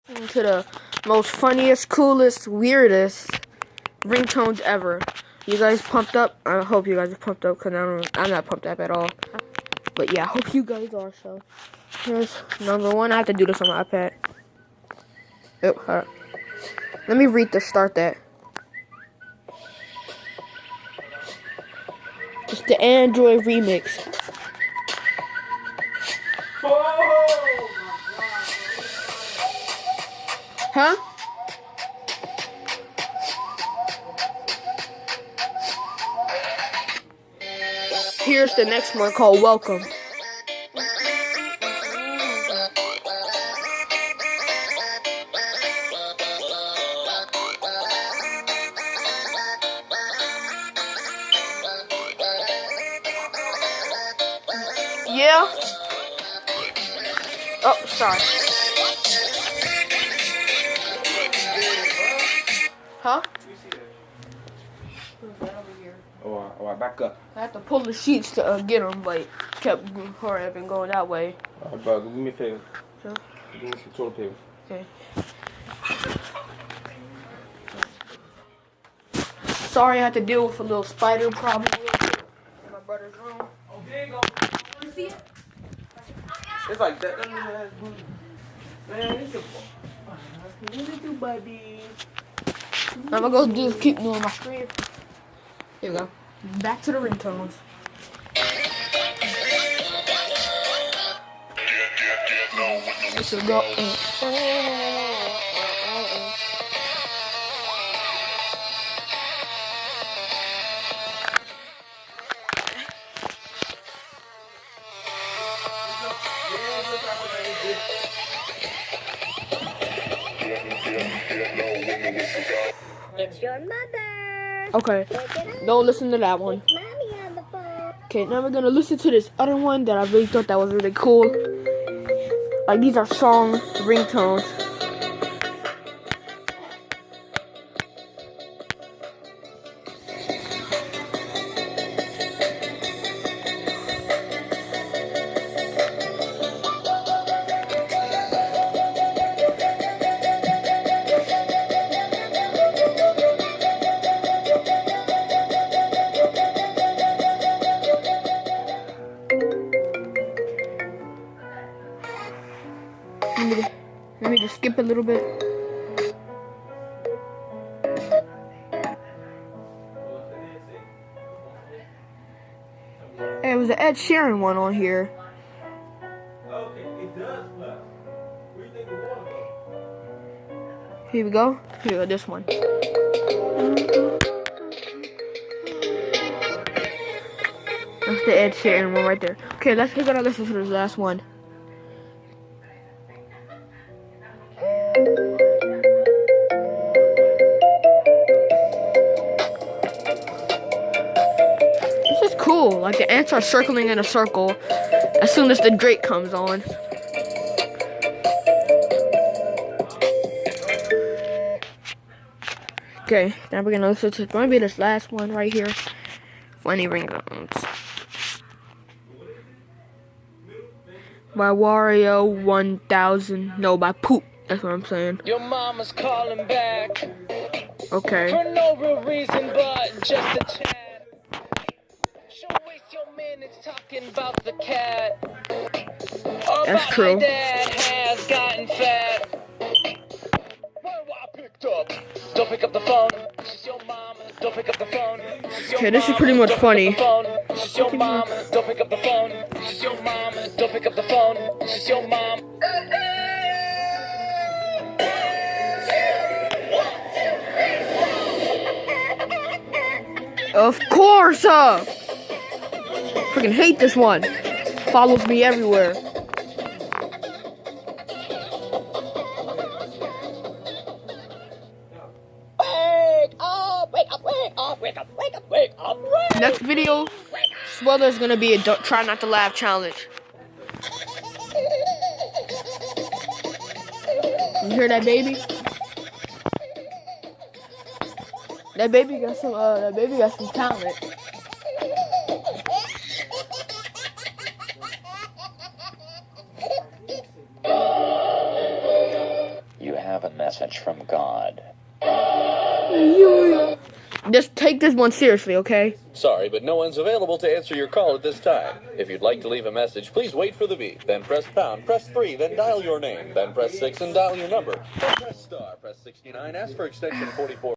To the most funniest, coolest, weirdest ringtones ever. You guys pumped up? I hope you guys are pumped up because I'm not pumped up at all. But yeah, I hope you guys are. So here's number one. I have to do this on my iPad. Yep. Let me read the start that. It's the Android remix. Huh? Here's the next one called Welcome. Yeah. Oh, sorry. Huh? Oh, I back up. I had to pull the sheets to get them, but kept hurrying up and going that way. Bro, do me a favor. Sure. Give me some toilet paper. Okay. Sorry, I had to deal with a little spider problem in my brother's room. Oh, there you go. You see it? It's like that. Man, it's a... What did you do, buddy? I'm gonna go keep doing my stream. Here we go. Back to the ringtones. This will go. It's your mother. Okay. Don't listen to that one. Mommy on the phone. Okay, now we're gonna listen to this other one that I really thought that was really cool. Like, these are song ringtones. Let me just skip a little bit. Hey, it was an Ed Sheeran one on here. Okay, it does left. Where do you think it want to go? Here we go. Here we go, this one. That's the Ed Sheeran one right there. Okay, we're gonna listen to this last one. This is cool. Like, the ants are circling in a circle as soon as the Drake comes on. Okay, now we're gonna listen to maybe this last one right here. Funny ringtones. By Wario 1000. No, by Poop. That's what I'm saying. Your mama's calling back. Okay. For no real reason but just a chat. She'll waste your minutes talking about the cat. Or That's about true. My dad has gotten fat. Well, I picked up. Don't pick up the phone. She's your mama. Don't pick up the phone. Okay, this is pretty much funny. She's your mama. Don't pick up the phone. She's your mama. Don't pick up the phone. She's your mom. Of course, freaking hate this one. Follows me everywhere. Wake up, wake up, wake up, wake up, wake up, wake up, wake up. Next video, spoiler is gonna be a try not to laugh challenge. You hear that baby? That baby got some talent. You have have a message from God. Just take this one seriously, okay? Sorry, but no one's available to answer your call at this time. If you'd like to leave a message, please wait for the beep. Then press pound, press 3, then dial your name. Then press 6 and dial your number. Then press star, press 69, ask for extension 44.